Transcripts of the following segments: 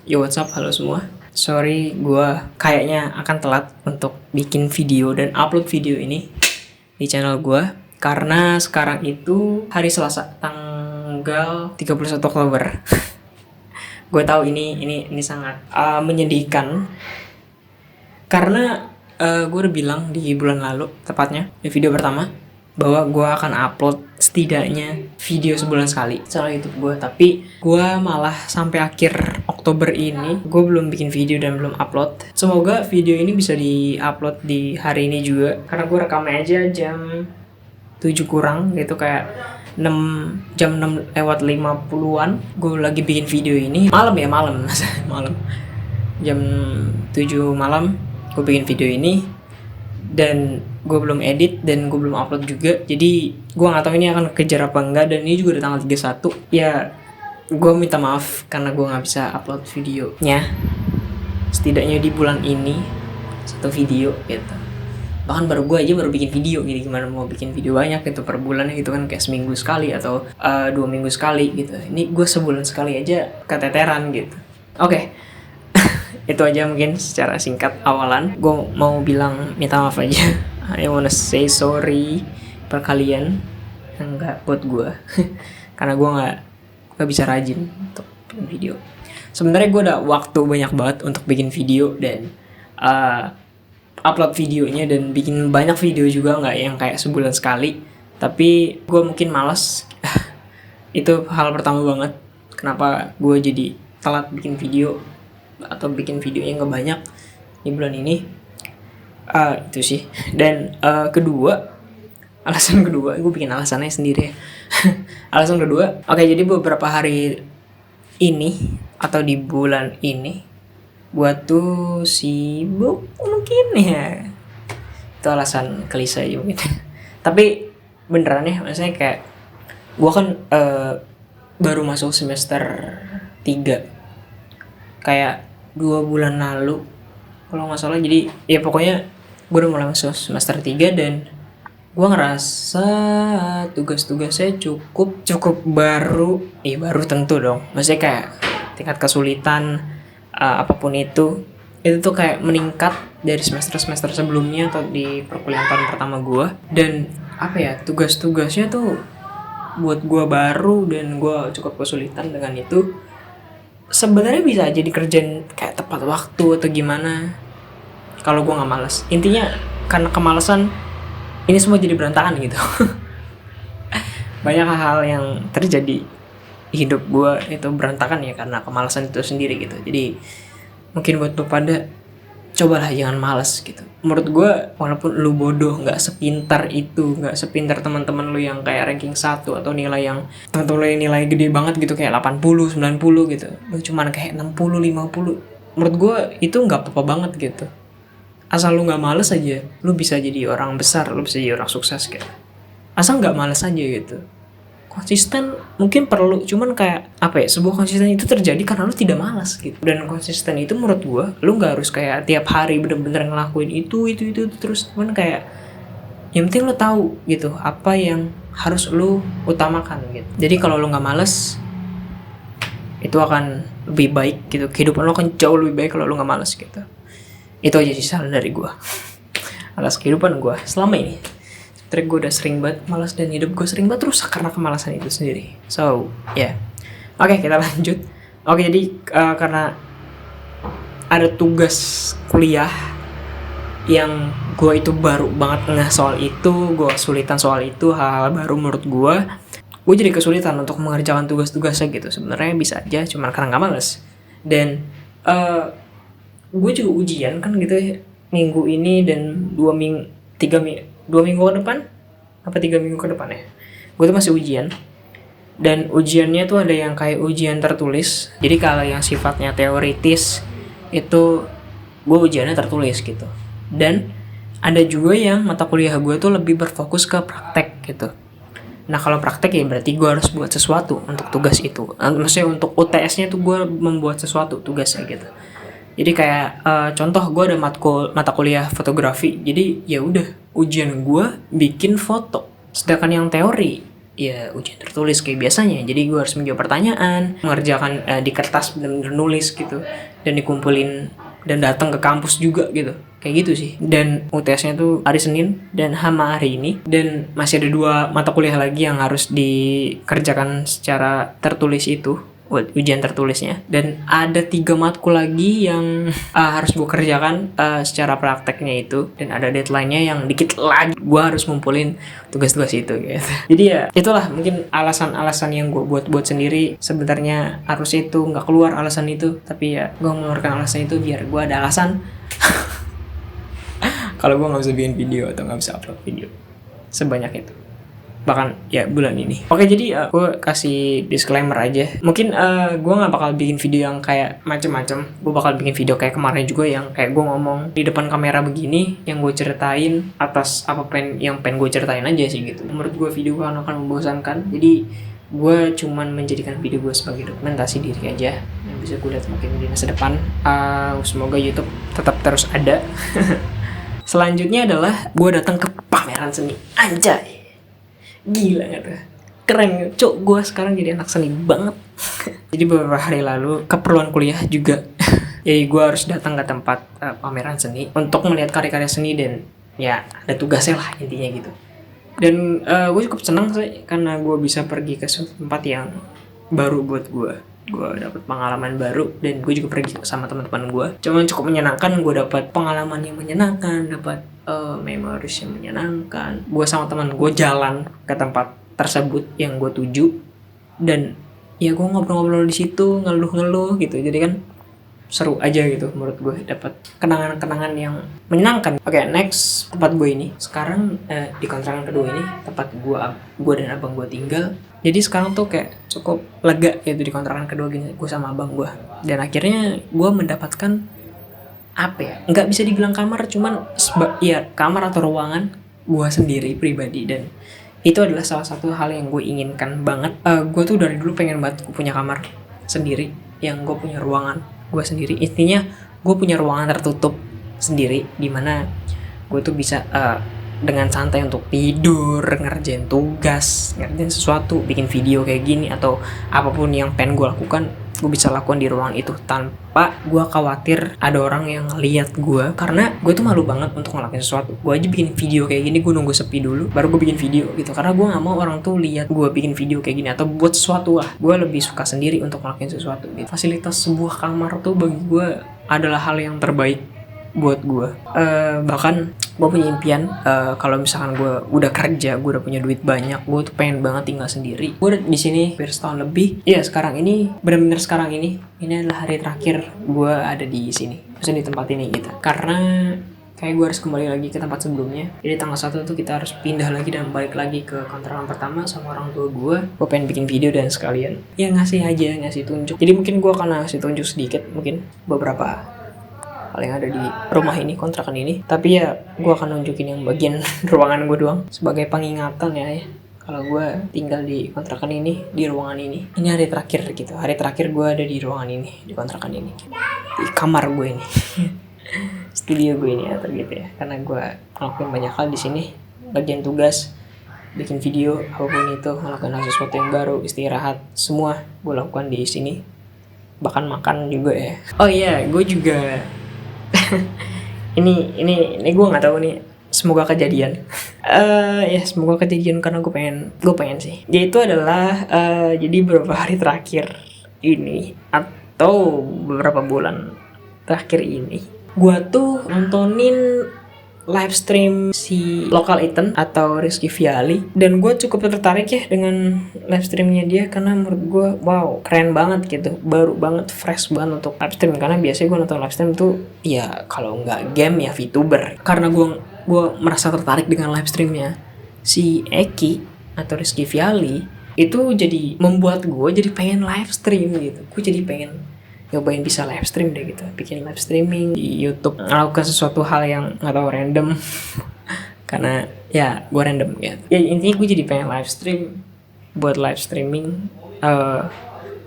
Yo, what's up, halo semua. Sorry, gue kayaknya akan telat untuk bikin video dan upload video ini di channel gue karena sekarang itu hari Selasa, tanggal 31 Oktober. Gue tahu ini sangat menyedihkan karena gue udah bilang di bulan lalu, tepatnya di video pertama, bahwa gue akan upload setidaknya video sebulan sekali channel YouTube gue. Tapi gue malah sampai akhir Oktober ini gue belum bikin video dan belum upload. Semoga video ini bisa di-upload di hari ini juga, karena gue rekamnya aja jam 7 kurang gitu, kayak jam 6 lewat 50-an gue lagi bikin video ini. Malam jam 7 malam gue bikin video ini dan gue belum edit dan gue belum upload juga. Jadi gue gak tahu ini akan kejar apa enggak, dan ini juga udah tanggal 31. Ya gue minta maaf karena gue gak bisa upload videonya setidaknya di bulan ini, satu video gitu. Bahkan baru bikin video gitu, gimana mau bikin video banyak gitu per bulannya gitu kan, kayak seminggu sekali atau 2 minggu sekali gitu. Ini gue sebulan sekali aja keteteran gitu. Oke. Itu aja mungkin secara singkat awalan. Gue mau bilang minta maaf aja. I wanna say sorry per kalian, enggak buat gue. Karena gue nggak bisa rajin untuk bikin video. Sebenarnya gue ada waktu banyak banget untuk bikin video dan upload videonya dan bikin banyak video juga, nggak yang kayak sebulan sekali. Tapi gue mungkin malas. Itu hal pertama banget kenapa gue jadi telat bikin video atau bikin videonya nggak banyak di bulan ini. Itu sih. Dan alasan kedua, gue bikin alasannya sendiri ya. Alasan kedua, oke, jadi beberapa hari ini atau di bulan ini gue tuh sibuk mungkin ya. Itu alasan klise aja mungkin. Tapi beneran ya, maksudnya kayak gue kan baru masuk semester 3 kayak 2 bulan lalu kalau nggak salah. Jadi ya pokoknya gue udah mulai masuk semester 3 dan gue ngerasa tugas-tugasnya cukup baru tentu dong, maksudnya kayak tingkat kesulitan apapun itu tuh kayak meningkat dari semester sebelumnya atau di perkuliahan tahun pertama gue. Dan apa ya, tugas-tugasnya tuh buat gue baru dan gue cukup kesulitan dengan itu. Sebenarnya bisa aja dikerjain kayak tepat waktu atau gimana kalau gue nggak malas. Intinya karena kemalasan ini semua jadi berantakan gitu. Banyak hal yang terjadi di hidup gue itu berantakan ya karena kemalasan itu sendiri gitu. Jadi mungkin buat lu pada, cobalah jangan malas gitu. Menurut gue, walaupun lu bodoh, nggak sepintar teman-teman lu yang kayak ranking 1 atau nilai yang teman-teman lu yang nilai gede banget gitu kayak 80, 90 gitu, lu cuman kayak 60, 50. Menurut gue itu nggak apa-apa banget gitu. Asal lu nggak males aja, lu bisa jadi orang besar, lu bisa jadi orang sukses gitu. Asal nggak males aja gitu. Konsisten mungkin perlu, cuman kayak apa ya, sebuah konsisten itu terjadi karena lu tidak malas gitu. Dan konsisten itu menurut gue, lu nggak harus kayak tiap hari bener-bener ngelakuin itu terus, cuman kayak yang penting lu tahu gitu apa yang harus lu utamakan gitu. Jadi kalau lu nggak malas, itu akan lebih baik gitu, kehidupan lu akan jauh lebih baik kalau lu nggak malas gitu. Itu aja sih saran dari gue atas kehidupan gue selama ini. Gue udah sering banget malas dan hidup gue sering banget rusak karena kemalasan itu sendiri. So yeah. Oke, kita lanjut. Oke, jadi karena ada tugas kuliah yang gue itu baru banget ngeh soal itu, gue kesulitan soal itu, hal-hal baru menurut gue jadi kesulitan untuk mengerjakan tugas-tugasnya gitu. Sebenarnya bisa aja, cuman karena nggak males. Dan gue juga ujian kan gitu ya, minggu ini dan 2 minggu ke depan apa 3 minggu ke depan ya, gue tuh masih ujian. Dan ujiannya tuh ada yang kayak ujian tertulis. Jadi kalau yang sifatnya teoritis itu gue ujiannya tertulis gitu. Dan ada juga yang mata kuliah gue tuh lebih berfokus ke praktek gitu. Nah kalau praktek ya berarti gue harus buat sesuatu untuk tugas itu. Maksudnya untuk UTS-nya tuh gue membuat sesuatu tugasnya gitu. Jadi kayak contoh gue ada mata kuliah fotografi. Jadi ya udah, ujian gue bikin foto. Sedangkan yang teori ya ujian tertulis kayak biasanya. Jadi gue harus menjawab pertanyaan, mengerjakan di kertas bener-bener nulis gitu, dan dikumpulin dan datang ke kampus juga gitu. Kayak gitu sih. Dan UTS-nya tuh hari Senin dan sama hari ini, dan masih ada 2 mata kuliah lagi yang harus dikerjakan secara tertulis itu, ujian tertulisnya, dan ada 3 matkul lagi yang harus gue kerjakan secara prakteknya itu, dan ada deadline-nya yang dikit lagi gue harus ngumpulin tugas-tugas itu gitu. Jadi ya itulah mungkin alasan-alasan yang gue buat sendiri. Sebenarnya harus itu nggak keluar alasan itu, tapi ya gue mengeluarkan alasan itu biar gue ada alasan kalau gue nggak bisa bikin video atau nggak bisa upload video sebanyak itu, bahkan ya bulan ini. Oke, jadi gue kasih disclaimer aja. Mungkin gue nggak bakal bikin video yang kayak macem-macem. Gue bakal bikin video kayak kemarin juga yang kayak gue ngomong di depan kamera begini, yang gue ceritain atas apa yang pengen gue ceritain aja sih gitu. Menurut gue video akan membosankan, jadi gue cuman menjadikan video gue sebagai dokumentasi diri aja yang bisa gue lihat mungkin di masa depan. Semoga YouTube tetap terus ada. Selanjutnya adalah gue datang ke pameran seni. Anjay, gila gak tuh? Keren, cok, gue sekarang jadi anak seni banget. Jadi beberapa hari lalu keperluan kuliah juga jadi gue harus datang ke tempat pameran seni untuk melihat karya-karya seni, dan ya ada tugasnya lah intinya gitu. Dan gue cukup senang sih karena gue bisa pergi ke suatu tempat yang baru buat gue dapet pengalaman baru, dan gue juga pergi sama teman-teman gue. Cuman cukup menyenangkan, gue dapat pengalaman yang menyenangkan, dapat memories yang menyenangkan. Gue sama teman gue jalan ke tempat tersebut yang gue tuju, dan ya gue ngobrol-ngobrol di situ, ngeluh-ngeluh gitu. Jadi kan seru aja gitu menurut gue, dapat kenangan-kenangan yang menyenangkan. Oke, next, tempat gue ini sekarang di kontrakan kedua ini tempat gue dan abang gue tinggal. Jadi sekarang tuh kayak cukup lega gitu di kontrakan kedua gini, gue sama abang gue. Dan akhirnya gue mendapatkan apa ya, nggak bisa dibilang kamar, cuman ya kamar atau ruangan gue sendiri pribadi. Dan itu adalah salah satu hal yang gue inginkan banget. Gue tuh dari dulu pengen banget gue punya kamar sendiri, yang gue punya ruangan gue sendiri. Intinya gue punya ruangan tertutup sendiri, dimana gue tuh bisa dengan santai untuk tidur, ngerjain tugas, ngerjain sesuatu, bikin video kayak gini, atau apapun yang pengen gue lakukan, gue bisa lakukan di ruangan itu tanpa gue khawatir ada orang yang lihat gue. Karena gue tuh malu banget untuk ngelakuin sesuatu. Gue aja bikin video kayak gini, gue nunggu sepi dulu baru gue bikin video gitu, karena gue nggak mau orang tuh lihat gue bikin video kayak gini atau buat sesuatu lah. Gue lebih suka sendiri untuk ngelakuin sesuatu gitu. Fasilitas sebuah kamar tuh bagi gue adalah hal yang terbaik buat gue. Bahkan gue punya impian kalau misalkan gue udah kerja, gue udah punya duit banyak, gue tuh pengen banget tinggal sendiri. Gue udah di sini hampir setahun lebih. Iya, sekarang ini benar-benar sekarang ini adalah hari terakhir gue ada di sini, maksudnya di tempat ini gitu. Karena kayak gue harus kembali lagi ke tempat sebelumnya. Jadi tanggal 1 tuh kita harus pindah lagi dan balik lagi ke kontrakan pertama sama orang tua gue. Gue pengen bikin video dan sekalian ya ngasih tunjuk. Jadi mungkin gue akan ngasih tunjuk sedikit, mungkin beberapa hal yang ada di rumah ini, kontrakan ini. Tapi ya gue akan nunjukin yang bagian ruangan gue doang sebagai pengingatan ya kalau gue tinggal di kontrakan ini, di ruangan ini. Ini hari terakhir gitu, hari terakhir gue ada di ruangan ini, di kontrakan ini, di kamar gue ini. Studio gue ini atau gitu ya, karena gue ngelakuin banyak hal di sini, bagian tugas, bikin video, apapun itu, melakukan sesuatu yang baru, istirahat, semua gue lakukan di sini. Bahkan makan juga ya. Oh iya, gue juga ini gue nggak tahu nih, semoga kejadian. Ya semoga kejadian karena gue pengen sih. Yaitu adalah jadi beberapa hari terakhir ini atau beberapa bulan terakhir ini, gue tuh nontonin live stream si Local Eaten atau Rizky Viali, dan gue cukup tertarik ya dengan live streamnya dia, karena menurut gue wow, keren banget gitu, baru banget, fresh banget untuk live stream. Karena biasanya gue nonton live stream tuh ya kalau nggak game ya VTuber. Karena gue merasa tertarik dengan live streamnya si Eki atau Rizky Viali, itu jadi membuat gue jadi pengen live stream gitu. Gue jadi pengen nyobain bisa live stream deh gitu, bikin live streaming di YouTube, melakukan sesuatu hal yang nggak tahu, random. Karena ya gue random gitu. Ya intinya gue jadi pengen live stream, buat live streaming.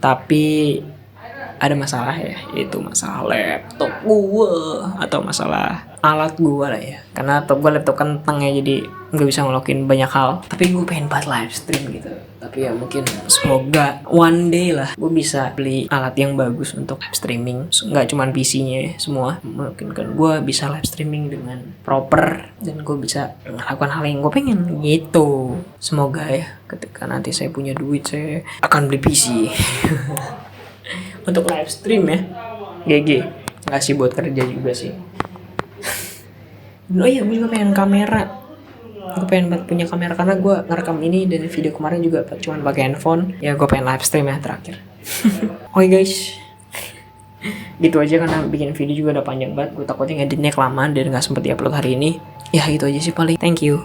Tapi ada masalah ya, yaitu masalah laptop gue atau masalah alat gue lah ya. Karena laptop gue laptop kentang ya, jadi nggak bisa ngelakuin banyak hal, tapi gue pengen banget live stream gitu. Tapi ya mungkin semoga one day lah gue bisa beli alat yang bagus untuk live streaming, nggak cuman PC-nya semua. Mungkin kan gue bisa live streaming dengan proper dan gue bisa melakukan hal yang gue pengen gitu. Semoga ya ketika nanti saya punya duit saya akan beli PC untuk live stream ya. GG, nggak sih buat kerja juga sih. Oh iya, gue juga pengen kamera. Gue pengen banget punya kamera karena gue ngerekam ini dan video kemarin juga cuma pakai handphone. Ya gue pengen live stream ya terakhir. Oke guys, gitu aja karena bikin video juga udah panjang banget. Gue takutnya ngeditnya kelamaan dan nggak sempet diupload hari ini. Ya gitu aja sih paling. Thank you.